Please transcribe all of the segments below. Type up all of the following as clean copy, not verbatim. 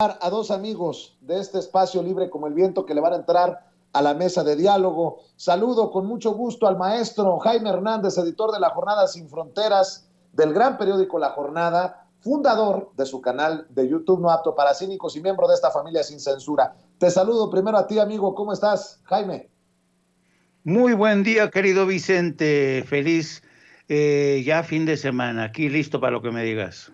A dos amigos de este espacio libre como el viento que le van a entrar a la mesa de diálogo. Saludo con mucho gusto al maestro Jaime Hernández, editor de La Jornada Sin Fronteras, del gran periódico La Jornada, fundador de su canal de YouTube No Apto para Cínicos y miembro de esta familia sin censura. Te saludo primero a ti, amigo. ¿Cómo estás, Jaime? Muy buen día, querido Vicente. Feliz ya fin de semana. Aquí listo para lo que me digas.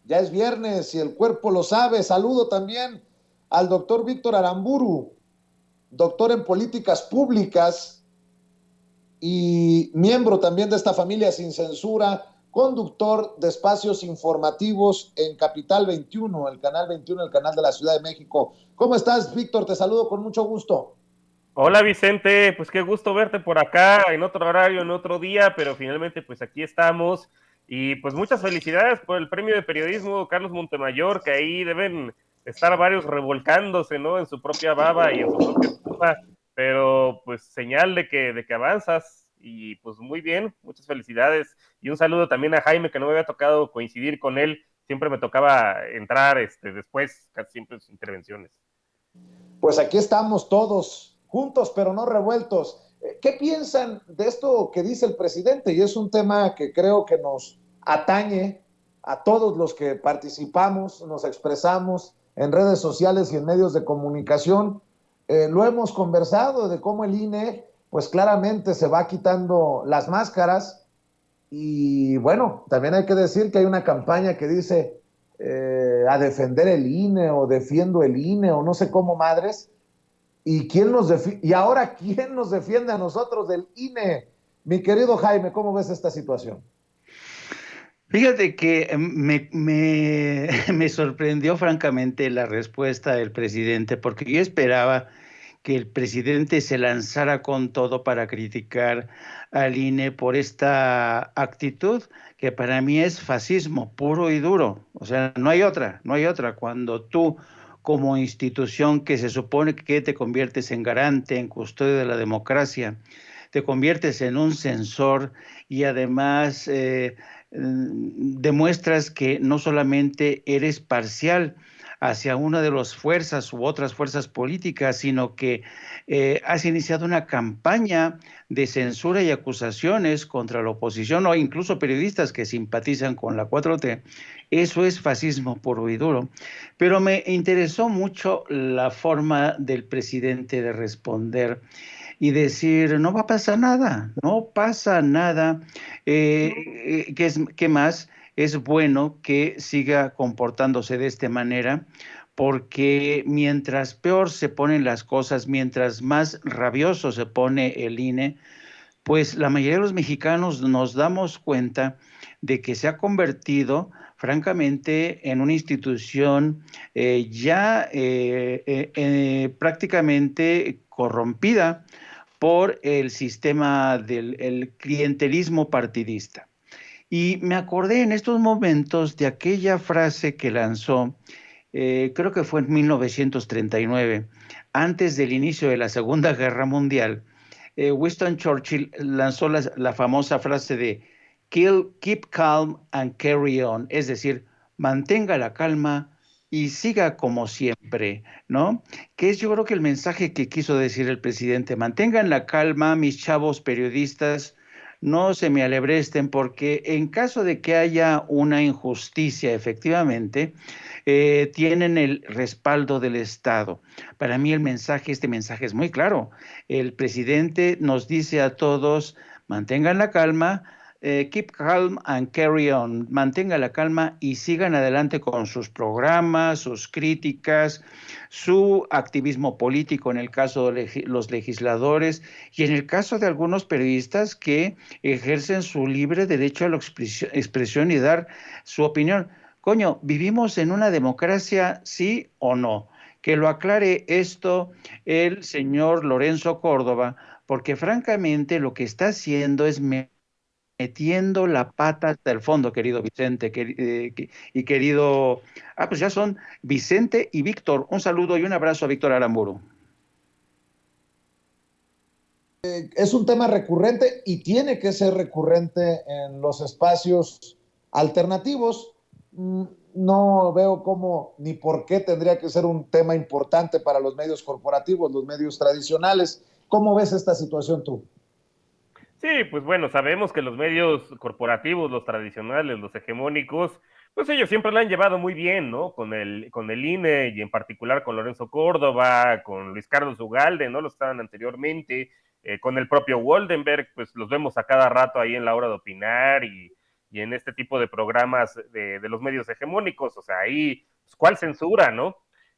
Ya es viernes y el cuerpo lo sabe. Saludo también al doctor Víctor Aramburu, doctor en políticas públicas y miembro también de esta familia sin censura, conductor de espacios informativos en Capital 21, el canal 21, el canal de la Ciudad de México. ¿Cómo estás, Víctor? Te saludo con mucho gusto. Hola Vicente, pues qué gusto verte por acá, en otro horario, en otro día, pero finalmente pues aquí estamos y pues muchas felicidades por el premio de periodismo Carlos Montemayor, que ahí deben estar varios revolcándose, ¿no? En su propia baba y en su propia estufa, pero pues señal de que avanzas y pues muy bien, muchas felicidades y un saludo también a Jaime, que no me había tocado coincidir con él, siempre me tocaba entrar después, casi siempre en sus intervenciones. Pues aquí estamos todos juntos, pero no revueltos. ¿Qué piensan de esto que dice el presidente? Y es un tema que creo que nos atañe a todos los que participamos, nos expresamos en redes sociales y en medios de comunicación. Lo hemos conversado de cómo el INE, pues claramente se va quitando las máscaras. Y bueno, también hay que decir que hay una campaña que dice a defender el INE o defiendo el INE o no sé cómo madres. ¿Y ahora quién nos defiende a nosotros del INE? Mi querido Jaime, ¿cómo ves esta situación? Fíjate que me sorprendió francamente la respuesta del presidente, porque yo esperaba que el presidente se lanzara con todo para criticar al INE por esta actitud que para mí es fascismo puro y duro. O sea, no hay otra, no hay otra. Cuando tú, como institución que se supone que te conviertes en garante, en custodio de la democracia, te conviertes en un censor y además demuestras que no solamente eres parcial hacia una de las fuerzas u otras fuerzas políticas, sino que has iniciado una campaña de censura y acusaciones contra la oposición o incluso periodistas que simpatizan con la 4T. Eso es fascismo puro y duro. Pero me interesó mucho la forma del presidente de responder y decir, no va a pasar nada, no pasa nada. ¿Qué más? Es bueno que siga comportándose de esta manera, porque mientras peor se ponen las cosas, mientras más rabioso se pone el INE, pues la mayoría de los mexicanos nos damos cuenta de que se ha convertido, francamente, en una institución prácticamente corrompida por el sistema del el clientelismo partidista. Y me acordé en estos momentos de aquella frase que lanzó, creo que fue en 1939, antes del inicio de la Segunda Guerra Mundial. Winston Churchill lanzó la famosa frase de Keep calm and carry on, es decir, mantenga la calma y siga como siempre, ¿no? Que es yo creo que el mensaje que quiso decir el presidente: mantengan la calma, mis chavos periodistas, no se me alebresten, porque en caso de que haya una injusticia, efectivamente, tienen el respaldo del Estado. Para mí este mensaje es muy claro. El presidente nos dice a todos, mantengan la calma, keep calm and carry on, mantengan la calma y sigan adelante con sus programas, sus críticas, su activismo político en el caso de los legisladores y en el caso de algunos periodistas que ejercen su libre derecho a la expresión y dar su opinión. Coño, ¿vivimos en una democracia, sí o no? Que lo aclare esto el señor Lorenzo Córdoba, porque francamente lo que está haciendo es metiendo la pata hasta el fondo, querido Vicente, y querido... pues ya son Vicente y Víctor. Un saludo y un abrazo a Víctor Aramburu. Es un tema recurrente y tiene que ser recurrente en los espacios alternativos. no veo cómo ni por qué tendría que ser un tema importante para los medios corporativos, los medios tradicionales. ¿Cómo ves esta situación tú? Sí, pues bueno, sabemos que los medios corporativos, los tradicionales, los hegemónicos, pues ellos siempre la han llevado muy bien, ¿no? Con el INE y en particular con Lorenzo Córdoba, con Luis Carlos Ugalde, ¿no? Los que estaban anteriormente, con el propio Woldenberg, pues los vemos a cada rato ahí en la hora de opinar y en este tipo de programas de los medios hegemónicos, o sea, ahí, pues, ¿cuál censura, no?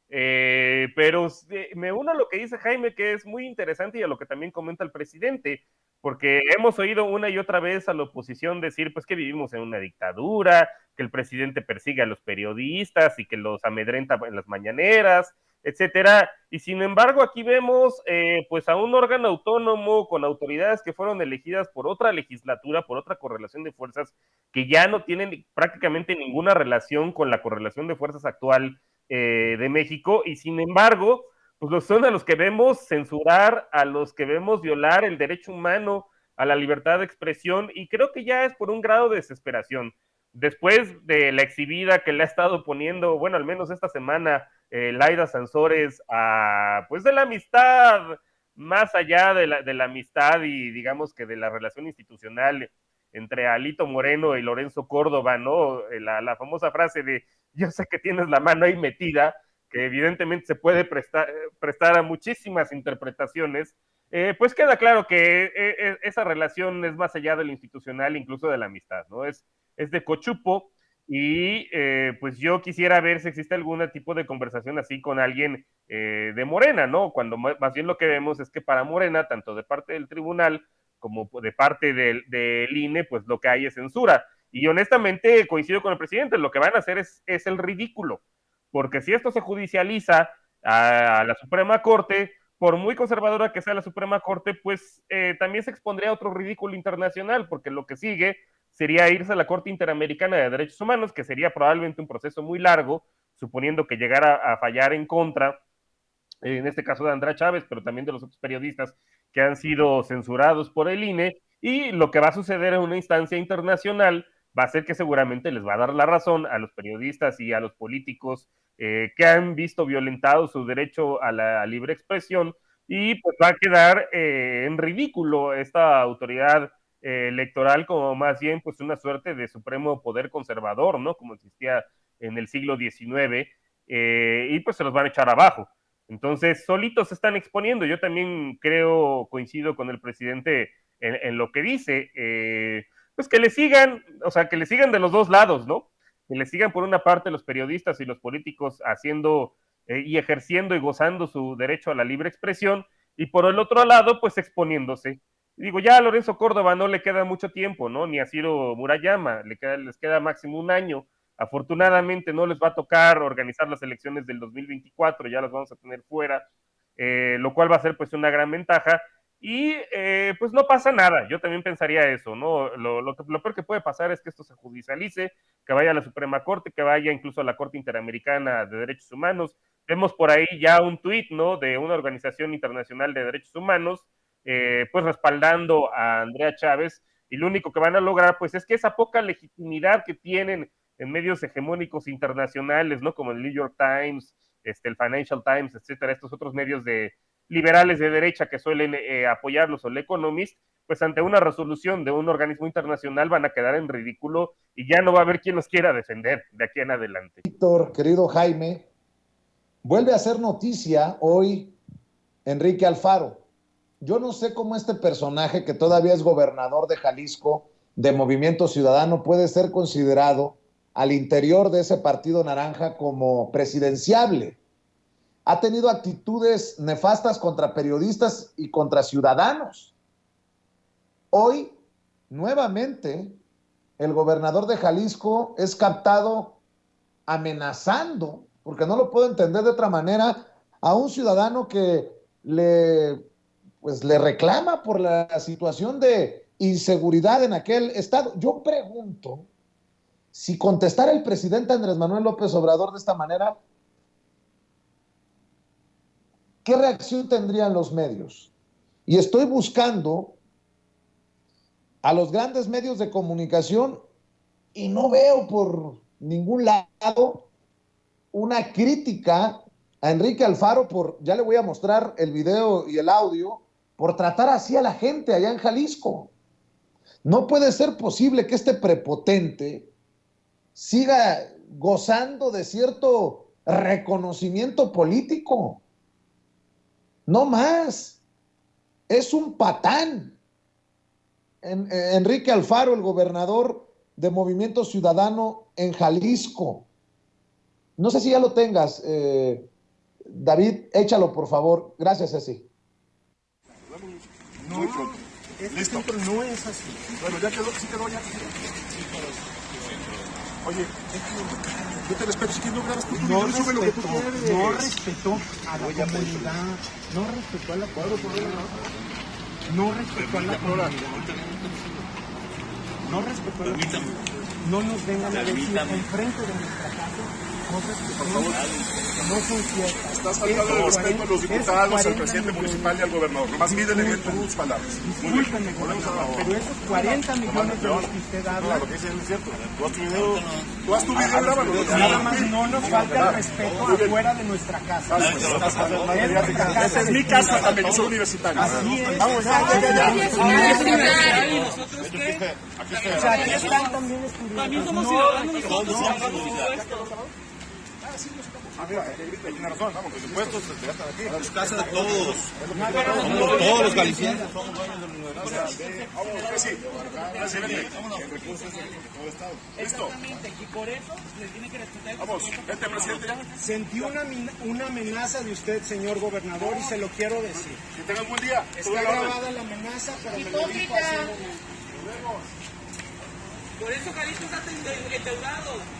Pero me uno a lo que dice Jaime, que es muy interesante y a lo que también comenta el presidente, porque hemos oído una y otra vez a la oposición decir pues que vivimos en una dictadura, que el presidente persigue a los periodistas y que los amedrenta en las mañaneras, etcétera, y sin embargo aquí vemos pues a un órgano autónomo con autoridades que fueron elegidas por otra legislatura, por otra correlación de fuerzas, que ya no tienen prácticamente ninguna relación con la correlación de fuerzas actual de México, y sin embargo pues son a los que vemos censurar, a los que vemos violar el derecho humano a la libertad de expresión, y creo que ya es por un grado de desesperación. Después de la exhibida que le ha estado poniendo, bueno, al menos esta semana, Laida Sansores, pues de la amistad, más allá de la amistad y digamos que de la relación institucional entre Alito Moreno y Lorenzo Córdoba, ¿no? La famosa frase de yo sé que tienes la mano ahí metida, que evidentemente se puede prestar a muchísimas interpretaciones, pues queda claro que esa relación es más allá de lo institucional, incluso de la amistad, ¿no? Es de cochupo, y pues yo quisiera ver si existe algún tipo de conversación así con alguien de Morena, ¿no? Cuando más bien lo que vemos es que para Morena, tanto de parte del tribunal como de parte del INE, pues lo que hay es censura. Y honestamente coincido con el presidente, lo que van a hacer es el ridículo, porque si esto se judicializa a la Suprema Corte, por muy conservadora que sea la Suprema Corte, pues también se expondría a otro ridículo internacional, porque lo que sigue sería irse a la Corte Interamericana de Derechos Humanos, que sería probablemente un proceso muy largo, suponiendo que llegara a fallar en contra, en este caso de Andrea Chávez, pero también de los otros periodistas que han sido censurados por el INE, y lo que va a suceder en una instancia internacional va a ser que seguramente les va a dar la razón a los periodistas y a los políticos que han visto violentado su derecho a la libre expresión, y pues va a quedar en ridículo esta autoridad electoral como más bien pues una suerte de supremo poder conservador, ¿no? Como existía en el siglo XIX, y pues se los van a echar abajo. Entonces, solitos se están exponiendo. Yo también creo, coincido con el presidente en lo que dice, pues que le sigan, o sea, que le sigan de los dos lados, ¿no? Que le sigan por una parte los periodistas y los políticos haciendo y ejerciendo y gozando su derecho a la libre expresión, y por el otro lado, pues exponiéndose. Digo, ya a Lorenzo Córdoba no le queda mucho tiempo, ¿no? Ni a Ciro Murayama, les queda máximo un año. Afortunadamente no les va a tocar organizar las elecciones del 2024, ya las vamos a tener fuera, lo cual va a ser pues una gran ventaja, y pues no pasa nada. Yo también pensaría eso, ¿no? Lo peor que puede pasar es que esto se judicialice, que vaya a la Suprema Corte, que vaya incluso a la Corte Interamericana de Derechos Humanos. Vemos por ahí ya un tuit, ¿no? De una organización internacional de derechos humanos, pues respaldando a Andrea Chávez, y lo único que van a lograr pues es que esa poca legitimidad que tienen en medios hegemónicos internacionales, ¿no? Como el New York Times, el Financial Times, etcétera, estos otros medios de liberales de derecha que suelen apoyarlos, o el Economist, pues ante una resolución de un organismo internacional van a quedar en ridículo, y ya no va a haber quien los quiera defender de aquí en adelante. Víctor, querido Jaime, vuelve a ser noticia hoy Enrique Alfaro. Yo no sé cómo este personaje, que todavía es gobernador de Jalisco, de Movimiento Ciudadano, puede ser considerado al interior de ese partido naranja como presidenciable. Ha tenido actitudes nefastas contra periodistas y contra ciudadanos. Hoy, nuevamente, el gobernador de Jalisco es captado amenazando, porque no lo puedo entender de otra manera, a un ciudadano que le reclama por la situación de inseguridad en aquel estado. Yo pregunto, si contestara el presidente Andrés Manuel López Obrador de esta manera, ¿qué reacción tendrían los medios? Y estoy buscando a los grandes medios de comunicación y no veo por ningún lado una crítica a Enrique Alfaro ya le voy a mostrar el video y el audio, por tratar así a la gente allá en Jalisco. No puede ser posible que este prepotente siga gozando de cierto reconocimiento político. No más. Es un patán. Enrique Alfaro, el gobernador de Movimiento Ciudadano en Jalisco. No sé si ya lo tengas, David, échalo por favor. Gracias, Ceci. No, listo. No es así. Bueno, ya quedó, sí quedó ya. Oye, yo te respeto, si quieres no grabas por tu video, sube lo que tú quieres. No respetó a la comunidad, no respetó a la comunidad, no respetó a la comunidad, no respetó a la comunidad. No nos vengan a decir enfrente de nuestra casa cosas que no son ciertas. Estás faltando de respeto a los diputados, al presidente municipal y al gobernador. Nomás mídele bien tus palabras. Discúlpeme, gobernador, pero esos 40 millones de los que usted habla... Lo que dice es cierto. Tú haz tu video, grábalo. Nada más no nos falta el respeto afuera de nuestra casa. Esa es mi casa también, yo soy universitario. Así es. Vamos, ya. ¿Y nosotros qué? O sea, aquí están también estudiantes. También somos ciudadanos nosotros, pagamos impuestos. Mira, tiene razón, vamos, los impuestos se gastan aquí. Es casa de todos. Todos los galicianos somos dueños de la universidad. Vamos, sí. El recurso es de todo el Estado. Listo. Exactamente, y por eso le tiene que respetar. Vamos, vete, presidente, ya. Sentí una amenaza de usted, señor gobernador, y se lo quiero decir. Que tenga un buen día. Está grabada la amenaza, pero me lo dijo así. Por eso Jalisco está endeudado.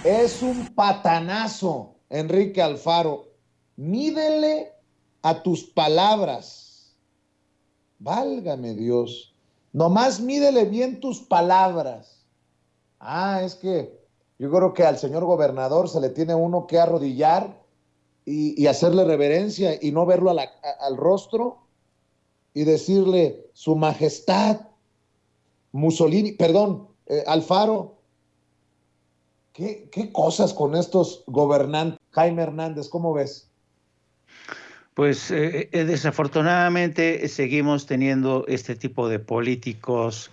Es un patanazo, Enrique Alfaro. Mídele a tus palabras. Válgame Dios. Nomás mídele bien tus palabras. Es que yo creo que al señor gobernador se le tiene uno que arrodillar y hacerle reverencia y no verlo al rostro y decirle, su majestad, Alfaro, ¿qué cosas con estos gobernantes? Jaime Hernández, ¿cómo ves? Pues desafortunadamente seguimos teniendo este tipo de políticos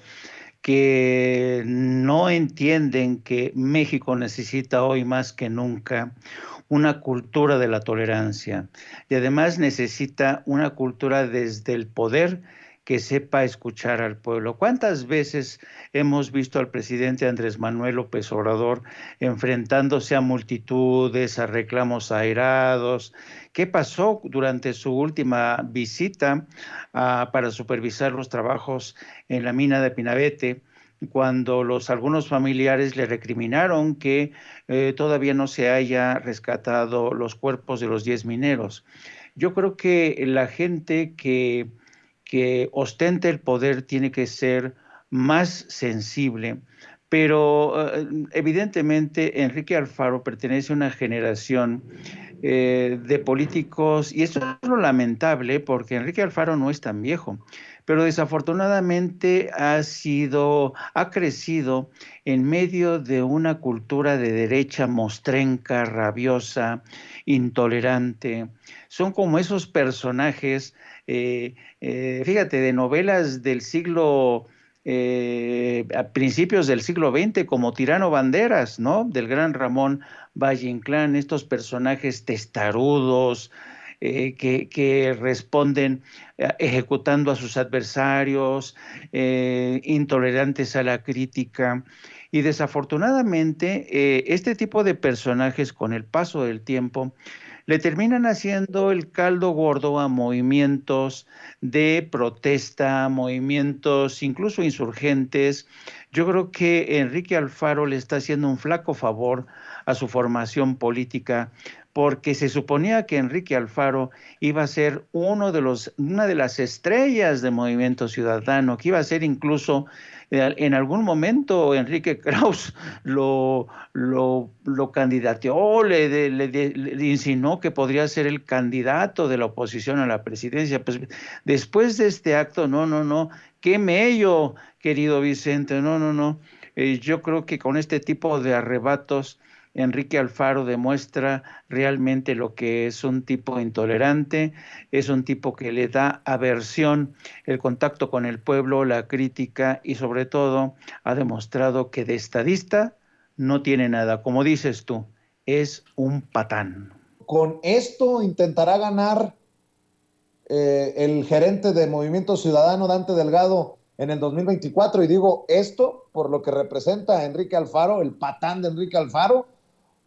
que no entienden que México necesita hoy más que nunca una cultura de la tolerancia y además necesita una cultura desde el poder que sepa escuchar al pueblo. ¿Cuántas veces hemos visto al presidente Andrés Manuel López Obrador enfrentándose a multitudes, a reclamos airados? ¿Qué pasó durante su última visita para supervisar los trabajos en la mina de Pinabete, cuando algunos familiares le recriminaron que todavía no se haya rescatado los cuerpos de los 10 mineros? Yo creo que la gente que ostenta el poder tiene que ser más sensible, pero evidentemente Enrique Alfaro pertenece a una generación de políticos, y eso es lo lamentable porque Enrique Alfaro no es tan viejo, pero desafortunadamente ha crecido en medio de una cultura de derecha mostrenca, rabiosa, intolerante. Son como esos personajes, fíjate, de novelas del siglo, a principios del siglo XX, como Tirano Banderas, ¿no? Del gran Ramón Valle Inclán, estos personajes testarudos, que responden ejecutando a sus adversarios, intolerantes a la crítica. Y desafortunadamente, este tipo de personajes, con el paso del tiempo, le terminan haciendo el caldo gordo a movimientos de protesta, movimientos incluso insurgentes. Yo creo que Enrique Alfaro le está haciendo un flaco favor a su formación política, porque se suponía que Enrique Alfaro iba a ser una de las estrellas de Movimiento Ciudadano, que iba a ser incluso, en algún momento Enrique Kraus lo candidateó, le insinuó que podría ser el candidato de la oposición a la presidencia. Pues después de este acto, no, qué mello, querido Vicente, no. Yo creo que con este tipo de arrebatos, Enrique Alfaro demuestra realmente lo que es un tipo intolerante, es un tipo que le da aversión el contacto con el pueblo, la crítica, y sobre todo ha demostrado que de estadista no tiene nada. Como dices tú, es un patán. Con esto intentará ganar el gerente de Movimiento Ciudadano, Dante Delgado, en el 2024, y digo esto por lo que representa a Enrique Alfaro, el patán de Enrique Alfaro,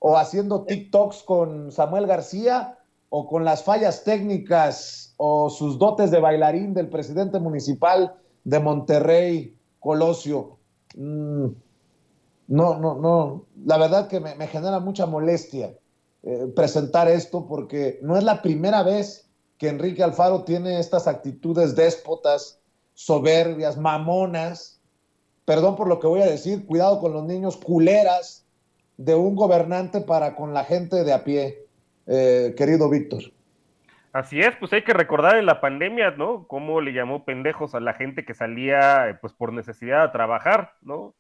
o haciendo TikToks con Samuel García, o con las fallas técnicas o sus dotes de bailarín del presidente municipal de Monterrey, Colosio. No, la verdad que me genera mucha molestia presentar esto, porque no es la primera vez que Enrique Alfaro tiene estas actitudes déspotas, soberbias, mamonas, perdón por lo que voy a decir, cuidado con los niños, culeras, de un gobernante para con la gente de a pie, querido Víctor. Así es, pues hay que recordar en la pandemia, ¿no? Cómo le llamó pendejos a la gente que salía, pues por necesidad a trabajar, ¿no?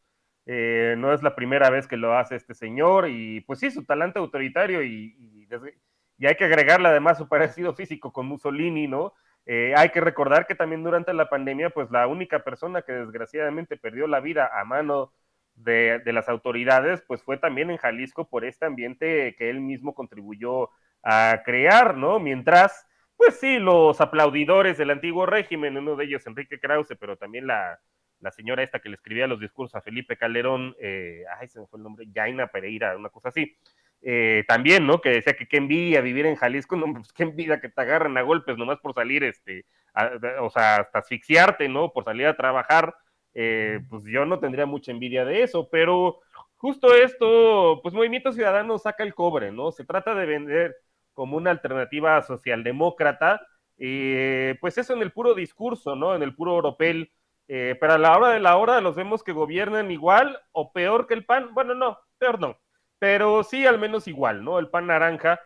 No es la primera vez que lo hace este señor, y pues sí, su talante autoritario, y hay que agregarle además su parecido físico con Mussolini, ¿no? Hay que recordar que también durante la pandemia, pues la única persona que desgraciadamente perdió la vida a mano de las autoridades, pues fue también en Jalisco, por este ambiente que él mismo contribuyó a crear, ¿no? Mientras, pues sí, los aplaudidores del antiguo régimen, uno de ellos Enrique Krause, pero también la señora esta que le escribía los discursos a Felipe Calderón, se me fue el nombre, Yaina Pereira, una cosa así, también, ¿no? Que decía que qué envidia vivir en Jalisco, no, pues qué envidia que te agarren a golpes nomás por salir, o sea, hasta asfixiarte, ¿no? Por salir a trabajar. Pues yo no tendría mucha envidia de eso, pero justo esto, pues Movimiento Ciudadano saca el cobre, ¿no? Se trata de vender como una alternativa socialdemócrata, pues eso en el puro discurso, ¿no? En el puro oropel, pero a la hora de la hora los vemos que gobiernan igual o peor que el PAN. Bueno, no, peor no, pero sí al menos igual, ¿no? El PAN naranja,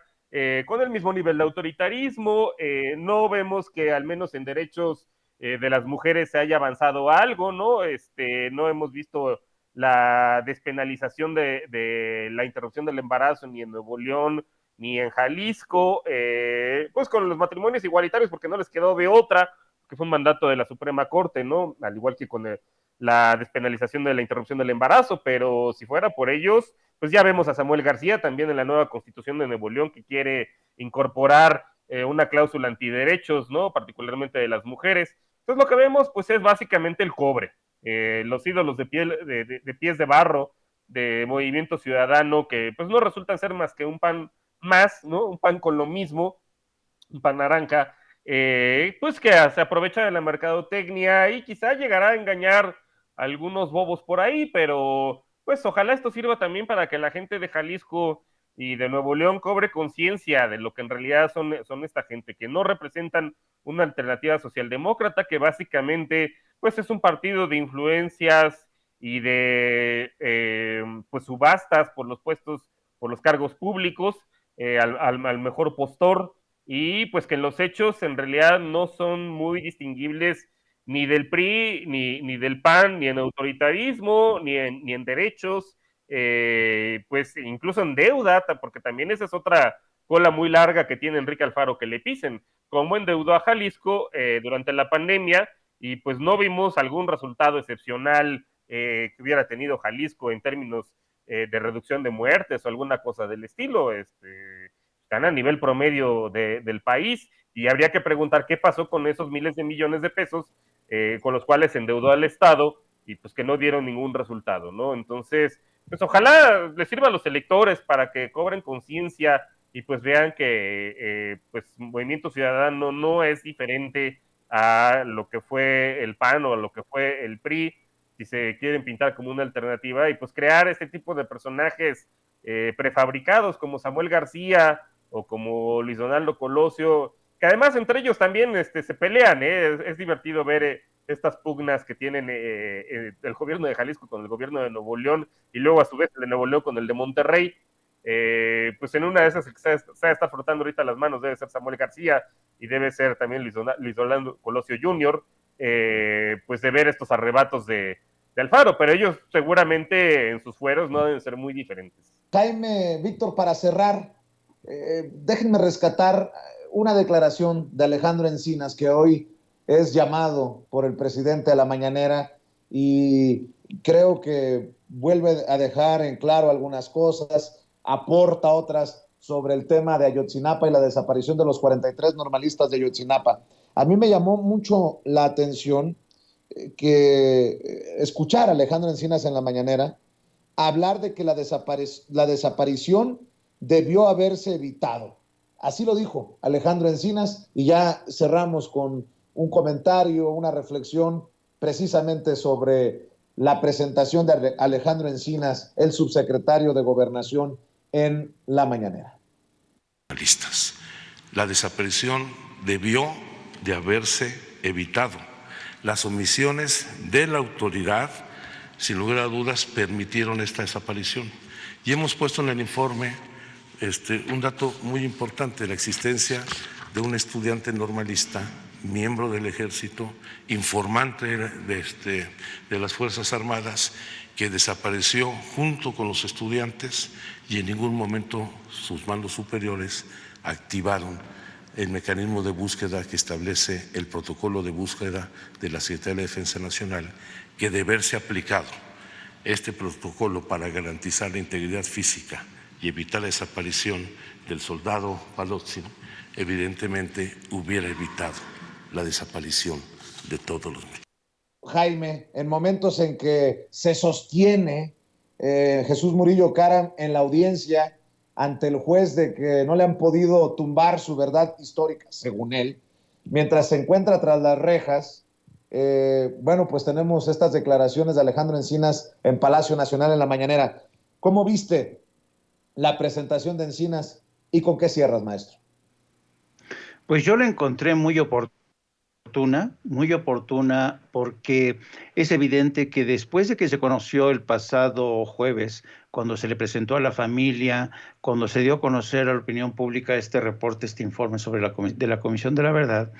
con el mismo nivel de autoritarismo, no vemos que al menos en derechos de las mujeres se haya avanzado algo, ¿no? No hemos visto la despenalización de la interrupción del embarazo ni en Nuevo León ni en Jalisco, pues con los matrimonios igualitarios, porque no les quedó de otra, que fue un mandato de la Suprema Corte, ¿no? Al igual que con la despenalización de la interrupción del embarazo, pero si fuera por ellos, pues ya vemos a Samuel García también en la nueva Constitución de Nuevo León, que quiere incorporar una cláusula antiderechos, ¿no? Particularmente de las mujeres. Entonces lo que vemos, pues es básicamente el cobre, los ídolos de pies de barro de Movimiento Ciudadano, que pues no resultan ser más que un pan más, ¿no? Un pan con lo mismo, un pan naranja, pues que se aprovecha de la mercadotecnia y quizá llegará a engañar a algunos bobos por ahí, pero pues ojalá esto sirva también para que la gente de Jalisco y de Nuevo León cobre conciencia de lo que en realidad son esta gente, que no representan una alternativa socialdemócrata, que básicamente pues es un partido de influencias y de pues subastas por los puestos, por los cargos públicos, al mejor postor, y pues que en los hechos en realidad no son muy distinguibles ni del PRI, ni del PAN, ni en autoritarismo, ni en derechos, pues incluso en deuda, porque también esa es otra cola muy larga que tiene Enrique Alfaro que le pisen, como endeudó a Jalisco durante la pandemia, y pues no vimos algún resultado excepcional que hubiera tenido Jalisco en términos de reducción de muertes o alguna cosa del estilo. Están a nivel promedio del país, y habría que preguntar qué pasó con esos miles de millones de pesos con los cuales se endeudó al Estado y pues que no dieron ningún resultado, ¿no? Entonces, pues ojalá les sirva a los electores para que cobren conciencia y pues vean que pues Movimiento Ciudadano no es diferente a lo que fue el PAN o a lo que fue el PRI, si se quieren pintar como una alternativa, y pues crear este tipo de personajes prefabricados como Samuel García o como Luis Donaldo Colosio, que además entre ellos también se pelean, es divertido ver estas pugnas que tienen el gobierno de Jalisco con el gobierno de Nuevo León, y luego a su vez el de Nuevo León con el de Monterrey. Pues en una de esas que se está frotando ahorita las manos debe ser Samuel García, y debe ser también Luis Donaldo Colosio Jr., pues de ver estos arrebatos de Alfaro, pero ellos seguramente en sus fueros no deben ser muy diferentes. Jaime, Víctor, para cerrar, déjenme rescatar una declaración de Alejandro Encinas, que hoy es llamado por el presidente a la mañanera, y creo que vuelve a dejar en claro algunas cosas, aporta otras sobre el tema de Ayotzinapa y la desaparición de los 43 normalistas de Ayotzinapa. A mí me llamó mucho la atención que escuchar a Alejandro Encinas en la mañanera hablar de que la desaparición debió haberse evitado. Así lo dijo Alejandro Encinas, y ya cerramos con un comentario, una reflexión precisamente sobre la presentación de Alejandro Encinas, el subsecretario de Gobernación, en la mañanera. La desaparición debió de haberse evitado. Las omisiones de la autoridad, sin lugar a dudas, permitieron esta desaparición. Y hemos puesto en el informe un dato muy importante: la existencia de un estudiante normalista, miembro del Ejército, informante de las Fuerzas Armadas, que desapareció junto con los estudiantes, y en ningún momento sus mandos superiores activaron el mecanismo de búsqueda que establece el protocolo de búsqueda de la Secretaría de Defensa Nacional, que de haberse aplicado este protocolo para garantizar la integridad física y evitar la desaparición del soldado Palotzin, evidentemente hubiera evitado la desaparición de todos los mexicanos. Jaime, en momentos en que se sostiene Jesús Murillo Caram en la audiencia ante el juez de que no le han podido tumbar su verdad histórica, según él, mientras se encuentra tras las rejas, bueno, pues tenemos estas declaraciones de Alejandro Encinas en Palacio Nacional en la mañanera. ¿Cómo viste la presentación de Encinas y con qué cierras, maestro? Pues yo la encontré muy oportuna, porque es evidente que después de que se conoció el pasado jueves, cuando se le presentó a la familia, cuando se dio a conocer a la opinión pública este reporte, este informe sobre de la Comisión de la Verdad,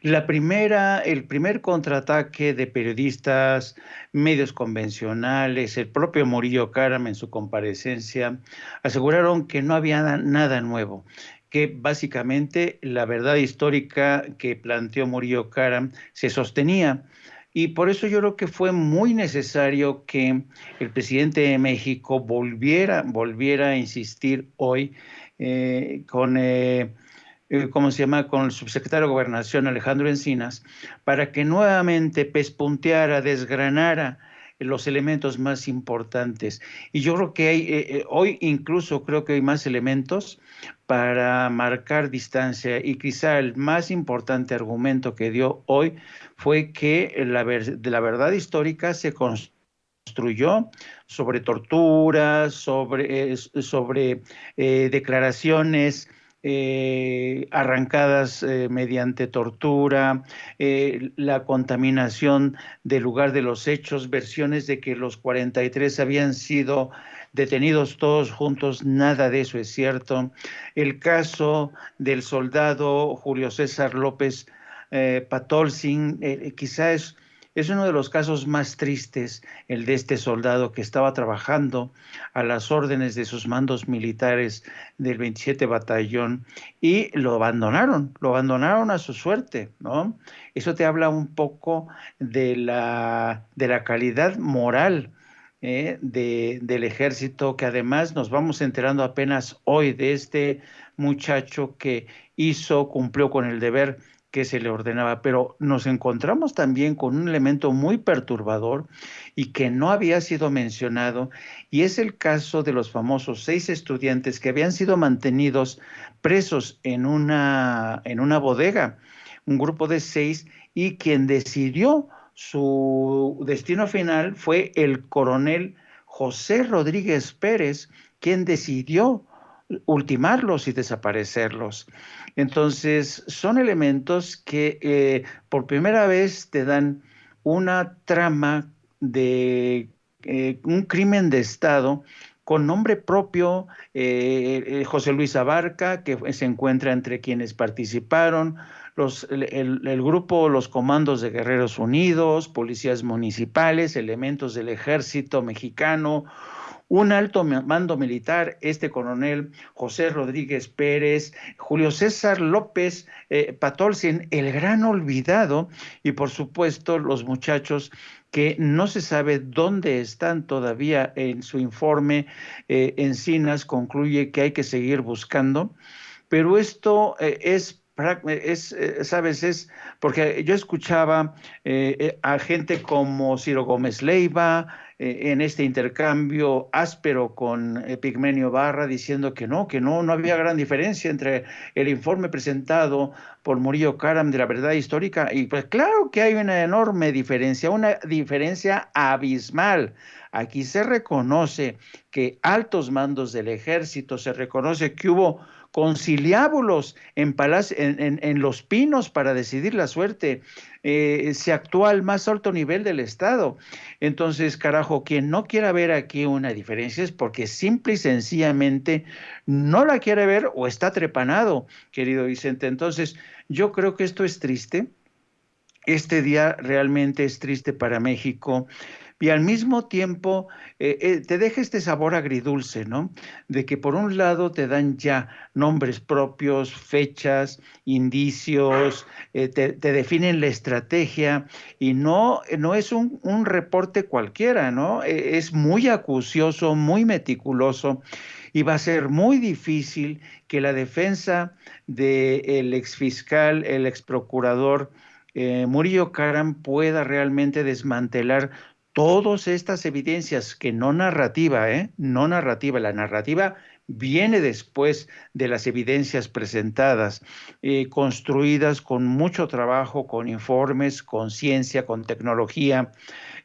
el primer contraataque de periodistas, medios convencionales, el propio Murillo Caram en su comparecencia, aseguraron que no había nada nuevo, que básicamente la verdad histórica que planteó Murillo Caram se sostenía. Y por eso yo creo que fue muy necesario que el presidente de México volviera a insistir hoy con el subsecretario de Gobernación, Alejandro Encinas, para que nuevamente pespunteara, desgranara los elementos más importantes. Y yo creo que hay, hoy incluso creo que hay más elementos para marcar distancia, y quizá el más importante argumento que dio hoy fue que la verdad histórica se construyó sobre torturas, sobre declaraciones arrancadas mediante tortura, la contaminación del lugar de los hechos, versiones de que los 43 habían sido detenidos todos juntos. Nada de eso es cierto. El caso del soldado Julio César López Patolzin, quizás es uno de los casos más tristes, el de este soldado que estaba trabajando a las órdenes de sus mandos militares del 27 Batallón, y lo abandonaron a su suerte, ¿no? Eso te habla un poco de la calidad moral del ejército, que además nos vamos enterando apenas hoy de este muchacho que cumplió con el deber que se le ordenaba. Pero nos encontramos también con un elemento muy perturbador y que no había sido mencionado, y es el caso de los famosos 6 estudiantes que habían sido mantenidos presos en una bodega, un grupo de 6, y quien decidió su destino final fue el coronel José Rodríguez Pérez, quien decidió ultimarlos y desaparecerlos. Entonces, son elementos que por primera vez te dan una trama de un crimen de Estado con nombre propio, José Luis Abarca, que se encuentra entre quienes participaron, el grupo, los comandos de Guerreros Unidos, policías municipales, elementos del ejército mexicano, un alto mando militar, este coronel José Rodríguez Pérez, Julio César López Patolcin, el gran olvidado, y por supuesto los muchachos que no se sabe dónde están todavía. En su informe, Encinas concluye que hay que seguir buscando, pero esto sabes, es porque yo escuchaba a gente como Ciro Gómez Leiva en este intercambio áspero con Pigmenio Barra, diciendo que no había gran diferencia entre el informe presentado por Murillo Karam de la verdad histórica, y pues claro que hay una enorme diferencia, una diferencia abismal. Aquí se reconoce que altos mandos del ejército, se reconoce que hubo conciliábulos en Los Pinos para decidir la suerte, se actúa al más alto nivel del Estado. Entonces, carajo, quien no quiera ver aquí una diferencia es porque simple y sencillamente no la quiere ver o está trepanado, querido Vicente. Entonces, yo creo que esto es triste. Este día realmente es triste para México. Y al mismo tiempo te deja este sabor agridulce, ¿no? De que por un lado te dan ya nombres propios, fechas, indicios, te definen la estrategia, y no es un reporte cualquiera, ¿no? Es muy acucioso, muy meticuloso, y va a ser muy difícil que la defensa del exfiscal, el exprocurador Murillo Karam pueda realmente desmantelar todas estas evidencias, que no narrativa, no narrativa, la narrativa viene después de las evidencias presentadas, construidas con mucho trabajo, con informes, con ciencia, con tecnología,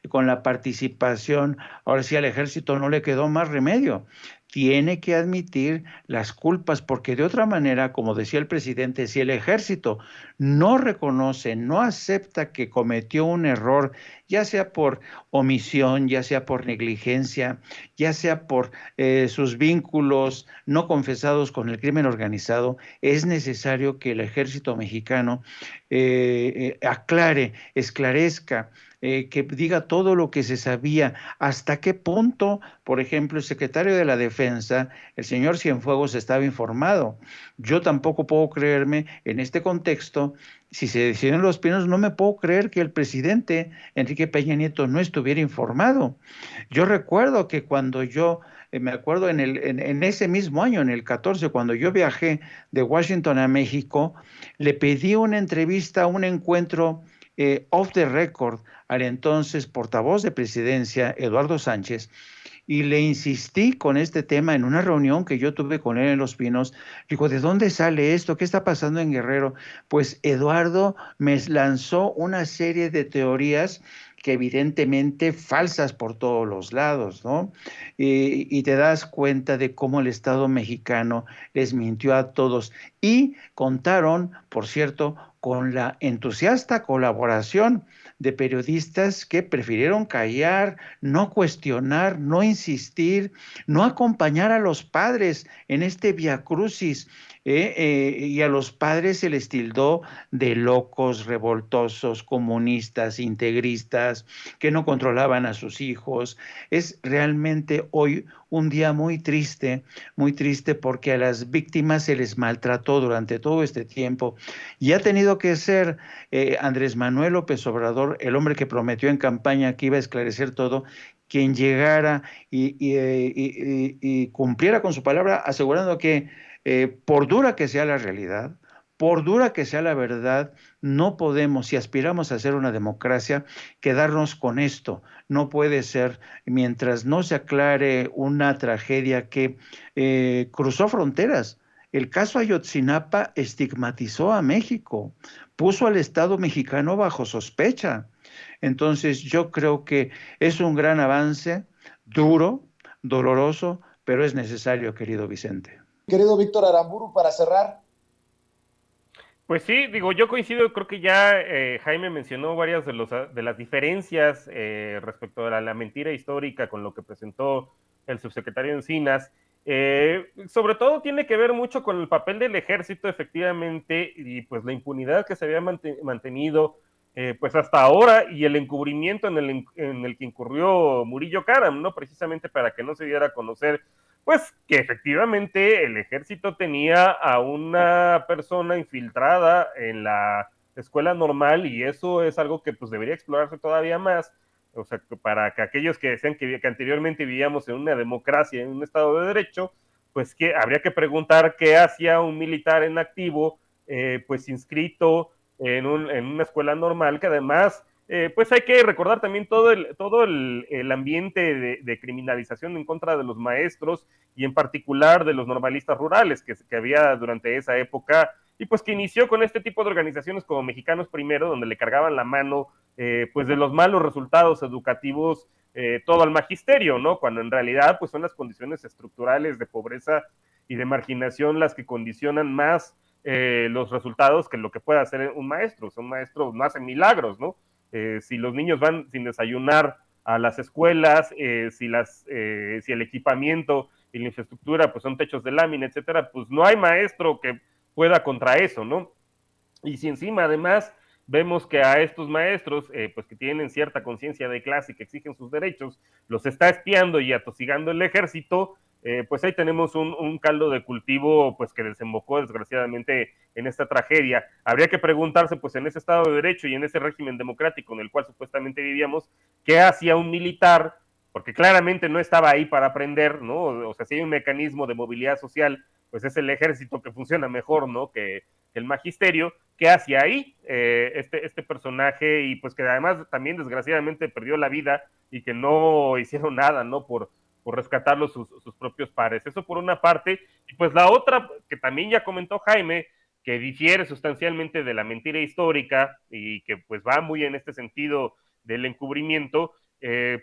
con la participación. Ahora sí, al ejército no le quedó más remedio. Tiene que admitir las culpas, porque de otra manera, como decía el presidente, si el ejército no reconoce, no acepta que cometió un error, ya sea por omisión, ya sea por negligencia, ya sea por sus vínculos no confesados con el crimen organizado, es necesario que el ejército mexicano aclare, esclarezca, que diga todo lo que se sabía, hasta qué punto, por ejemplo, el secretario de la Defensa, el señor Cienfuegos, estaba informado. Yo tampoco puedo creerme en este contexto, si se decidió en Los Pinos, no me puedo creer que el presidente Enrique Peña Nieto no estuviera informado. Yo recuerdo que cuando me acuerdo en ese mismo año, en el 14, cuando yo viajé de Washington a México, le pedí una entrevista, un encuentro off the record al entonces portavoz de Presidencia, Eduardo Sánchez, y le insistí con este tema en una reunión que yo tuve con él en Los Pinos. Digo, ¿de dónde sale esto? ¿Qué está pasando en Guerrero? Pues Eduardo me lanzó una serie de teorías que evidentemente falsas por todos los lados, ¿no? Y te das cuenta de cómo el Estado mexicano les mintió a todos, y contaron, por cierto, con la entusiasta colaboración de periodistas que prefirieron callar, no cuestionar, no insistir, no acompañar a los padres en este viacrucis, y a los padres se les tildó de locos, revoltosos, comunistas, integristas, que no controlaban a sus hijos. Es realmente hoy un día muy triste, porque a las víctimas se les maltrató durante todo este tiempo, y ha tenido que ser Andrés Manuel López Obrador, el hombre que prometió en campaña que iba a esclarecer todo, quien llegara y cumpliera con su palabra, asegurando que por dura que sea la realidad, por dura que sea la verdad, no podemos, si aspiramos a ser una democracia, quedarnos con esto. No puede ser, mientras no se aclare una tragedia que cruzó fronteras. El caso Ayotzinapa estigmatizó a México, puso al Estado mexicano bajo sospecha. Entonces yo creo que es un gran avance, duro, doloroso, pero es necesario, querido Vicente. querido Víctor Aramburu, para cerrar. Pues sí, digo, yo coincido, creo que ya Jaime mencionó varias de las diferencias respecto a la mentira histórica con lo que presentó el subsecretario Encinas. Sobre todo tiene que ver mucho con el papel del ejército, efectivamente, y pues la impunidad que se había mantenido pues hasta ahora, y el encubrimiento en el que incurrió Murillo Karam, ¿no? Precisamente para que no se diera a conocer pues que efectivamente el ejército tenía a una persona infiltrada en la escuela normal, y eso es algo que pues debería explorarse todavía más, o sea, para que aquellos que decían que anteriormente vivíamos en una democracia, en un estado de derecho, pues que habría que preguntar qué hacía un militar en activo, pues inscrito en una escuela normal, que además pues hay que recordar también todo el ambiente de criminalización en contra de los maestros, y en particular de los normalistas rurales que había durante esa época, y pues que inició con este tipo de organizaciones como Mexicanos Primero, donde le cargaban la mano pues de los malos resultados educativos todo al magisterio, ¿no? Cuando en realidad pues son las condiciones estructurales de pobreza y de marginación las que condicionan más los resultados que lo que puede hacer un maestro. O sea, un maestro no hace milagros, ¿no? Si los niños van sin desayunar a las escuelas, si el equipamiento y la infraestructura pues son techos de lámina, etcétera, pues no hay maestro que pueda contra eso, ¿no? Y si encima además vemos que a estos maestros, pues que tienen cierta conciencia de clase y que exigen sus derechos, los está espiando y atosigando el ejército, pues ahí tenemos un caldo de cultivo pues que desembocó desgraciadamente en esta tragedia. Habría que preguntarse pues en ese Estado de Derecho y en ese régimen democrático en el cual supuestamente vivíamos, ¿qué hacía un militar? Porque claramente no estaba ahí para aprender, ¿no? O sea, si hay un mecanismo de movilidad social, pues es el ejército que funciona mejor, ¿no? Que el magisterio. ¿Qué hacía ahí este personaje? Y pues que además también desgraciadamente perdió la vida y que no hicieron nada, ¿no? Por rescatarlo sus propios pares. Eso por una parte. Y pues la otra, que también ya comentó Jaime, que difiere sustancialmente de la mentira histórica y que pues va muy en este sentido del encubrimiento,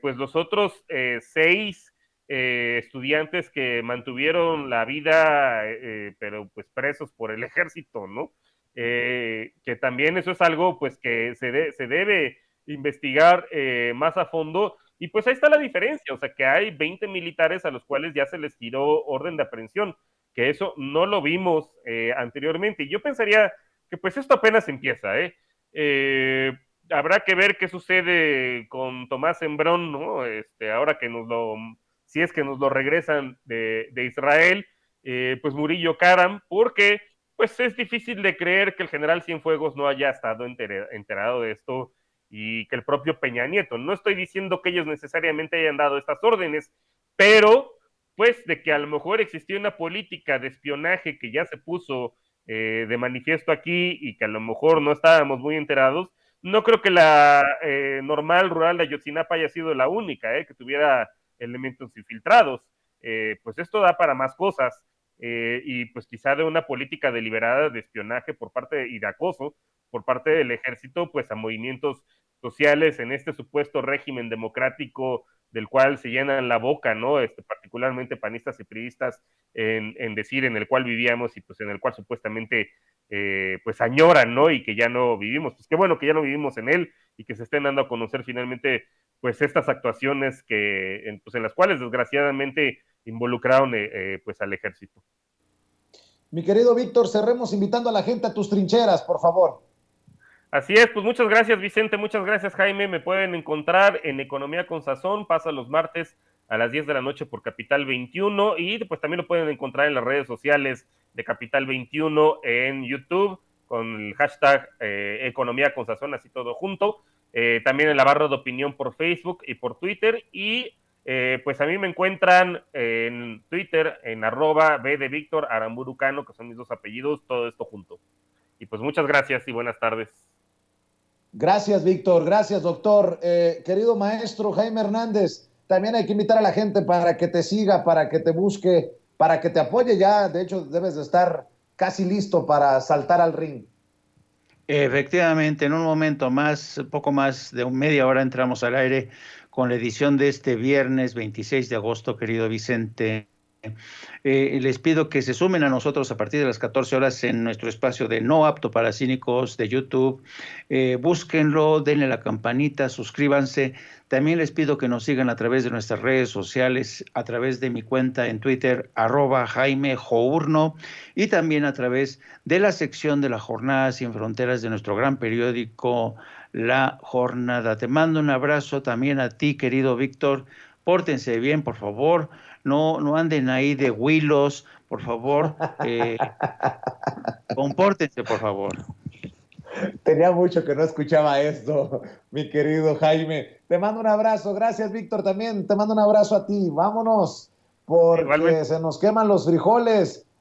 pues los otros 6 estudiantes que mantuvieron la vida, pero pues presos por el ejército, ¿no? Que también eso es algo pues que se debe investigar más a fondo. Y pues ahí está la diferencia, o sea que hay 20 militares a los cuales ya se les giró orden de aprehensión, que eso no lo vimos anteriormente. Y yo pensaría que pues esto apenas empieza, habrá que ver qué sucede con Tomás Sembrón, ¿no? Ahora que si es que nos lo regresan de Israel, pues Murillo Karam, porque pues es difícil de creer que el general Cienfuegos no haya estado enterado de esto, y que el propio Peña Nieto. No estoy diciendo que ellos necesariamente hayan dado estas órdenes, pero pues de que a lo mejor existía una política de espionaje que ya se puso de manifiesto aquí y que a lo mejor no estábamos muy enterados. No creo que la normal rural de Ayotzinapa haya sido la única que tuviera elementos infiltrados. Pues esto da para más cosas, y pues quizá de una política deliberada de espionaje y de acoso por parte del ejército pues a movimientos sociales en este supuesto régimen democrático del cual se llenan la boca, ¿no? Particularmente panistas y priistas en decir en el cual vivíamos y pues en el cual supuestamente pues añoran, ¿no? Y que ya no vivimos. Pues qué bueno que ya no vivimos en él y que se estén dando a conocer finalmente pues estas actuaciones pues en las cuales desgraciadamente involucraron pues al ejército. Mi querido Víctor, cerremos invitando a la gente a tus trincheras, por favor. Así es, pues muchas gracias Vicente, muchas gracias Jaime. Me pueden encontrar en Economía con Sazón, pasa los martes a las 10 de la noche por Capital 21, y pues también lo pueden encontrar en las redes sociales de Capital 21 en YouTube con el hashtag Economía con Sazón, así todo junto. También en la barra de opinión por Facebook y por Twitter, y pues a mí me encuentran en Twitter en @B de Víctor Aramburu Cano, que son mis 2 apellidos, todo esto junto. Y pues muchas gracias y buenas tardes. Gracias, Víctor. Gracias, doctor. Querido maestro Jaime Hernández, también hay que invitar a la gente para que te siga, para que te busque, para que te apoye. Ya, de hecho, debes de estar casi listo para saltar al ring. Efectivamente, en un momento más, poco más de media hora, entramos al aire con la edición de este viernes 26 de agosto, querido Vicente. Les pido que se sumen a nosotros a partir de las 14 horas en nuestro espacio de No Apto para Cínicos de YouTube. Búsquenlo, denle la campanita, suscríbanse. También les pido que nos sigan a través de nuestras redes sociales, a través de mi cuenta en Twitter, @JaimeJourno, y también a través de la sección de la Jornada Sin Fronteras de nuestro gran periódico La Jornada. Te mando un abrazo también a ti, querido Víctor. Pórtense bien, por favor. No anden ahí de huilos, por favor. Compórtense, por favor. Tenía mucho que no escuchaba esto, mi querido Jaime. Te mando un abrazo. Gracias, Víctor, también. Te mando un abrazo a ti. Vámonos, porque Igualmente. se nos queman los frijoles.